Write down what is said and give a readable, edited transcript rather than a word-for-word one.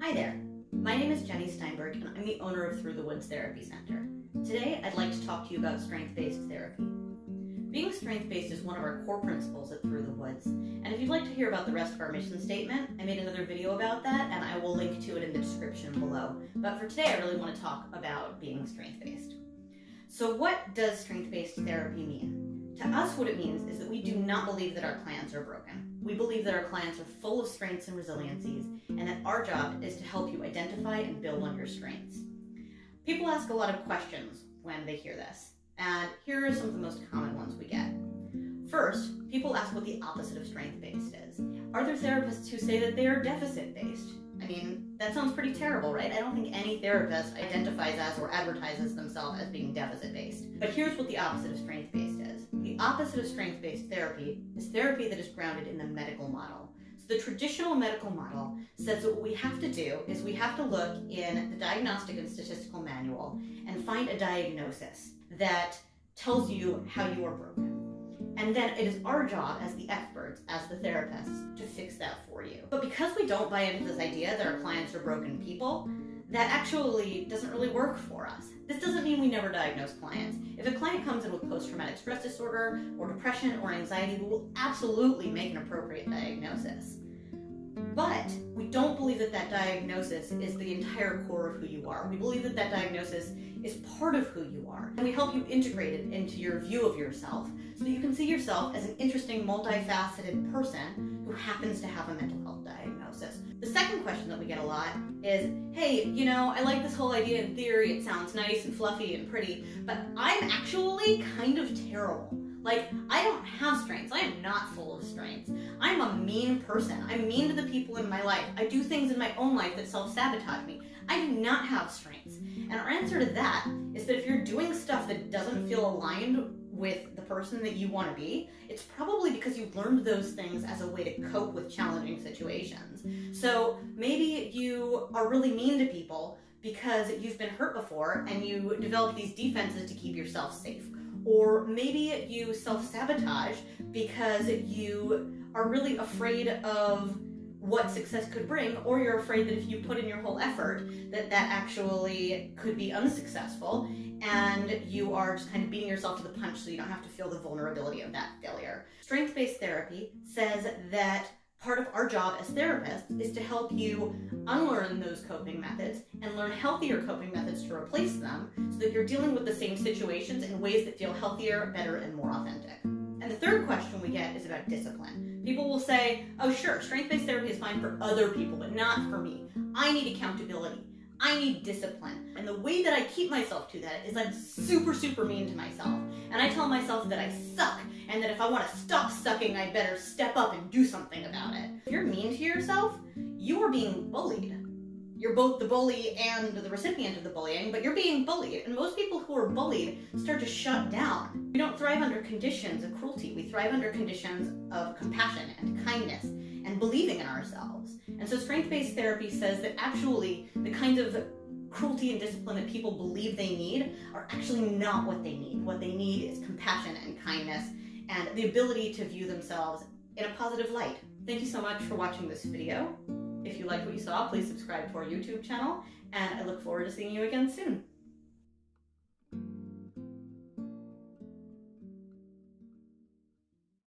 Hi there, my name is Jenny Steinberg and I'm the owner of Through the Woods Therapy Center. Today I'd like to talk to you about strength-based therapy. Being strength-based is one of our core principles at Through the Woods, and if you'd like to hear about the rest of our mission statement, I made another video about that and I will link to it in the description below. But for today I really want to talk about being strength-based. So what does strength-based therapy mean? To us, what it means is that we do not believe that our clients are broken. We believe that our clients are full of strengths and resiliencies, and that our job is to help you identify and build on your strengths. People ask a lot of questions when they hear this, and here are some of the most common ones we get. First, people ask what the opposite of strength-based is. Are there therapists who say that they are deficit-based? I mean, that sounds pretty terrible, right? I don't think any therapist identifies as or advertises themselves as being deficit-based. But here's what the opposite of strength-based is. The opposite of strength-based therapy is therapy that is grounded in the medical model. So the traditional medical model says that what we have to do is we have to look in the Diagnostic and Statistical Manual and find a diagnosis that tells you how you are broken. And then it is our job as the experts, as the therapists, to fix that for you. But because we don't buy into this idea that our clients are broken people, that actually doesn't really work for us. This doesn't mean we never diagnose clients. If a client comes in with post-traumatic stress disorder or depression or anxiety, we will absolutely make an appropriate diagnosis. But we don't believe that that diagnosis is the entire core of who you are. We believe that that diagnosis is part of who you are. And we help you integrate it into your view of yourself so that you can see yourself as an interesting, multifaceted person who happens to have a mental health diagnosis. The second question that we get a lot is, hey, you know, I like this whole idea in theory, it sounds nice and fluffy and pretty, but I'm actually kind of terrible. Like, I don't have strengths. I am not full of strengths. I'm a mean person. I'm mean to the people in my life. I do things in my own life that self-sabotage me. I do not have strengths. And our answer to that is that if you're doing stuff that doesn't feel aligned with the person that you want to be, it's probably because you learned those things as a way to cope with challenging situations. So maybe you are really mean to people because you've been hurt before and you develop these defenses to keep yourself safe. Or maybe you self-sabotage because you are really afraid of what success could bring, or you're afraid that if you put in your whole effort that that actually could be unsuccessful, and you are just kind of beating yourself to the punch so you don't have to feel the vulnerability of that failure. Strength-based therapy says that part of our job as therapists is to help you unlearn those coping methods and learn healthier coping methods to replace them so that you're dealing with the same situations in ways that feel healthier, better, and more authentic. And the third question we get is about discipline. People will say, oh sure, strength-based therapy is fine for other people, but not for me. I need accountability. I need discipline. And the way that I keep myself to that is I'm super, super mean to myself. And I tell myself that I suck, and that if I want to stop sucking, I better step up and do something about it. If you're mean to yourself, you are being bullied. You're both the bully and the recipient of the bullying, but you're being bullied. And most people who are bullied start to shut down. We don't thrive under conditions of cruelty. We thrive under conditions of compassion and kindness and believing in ourselves. And so strength-based therapy says that actually the kinds of cruelty and discipline that people believe they need are actually not what they need. What they need is compassion and kindness and the ability to view themselves in a positive light. Thank you so much for watching this video. If you liked what you saw, please subscribe to our YouTube channel, and I look forward to seeing you again soon.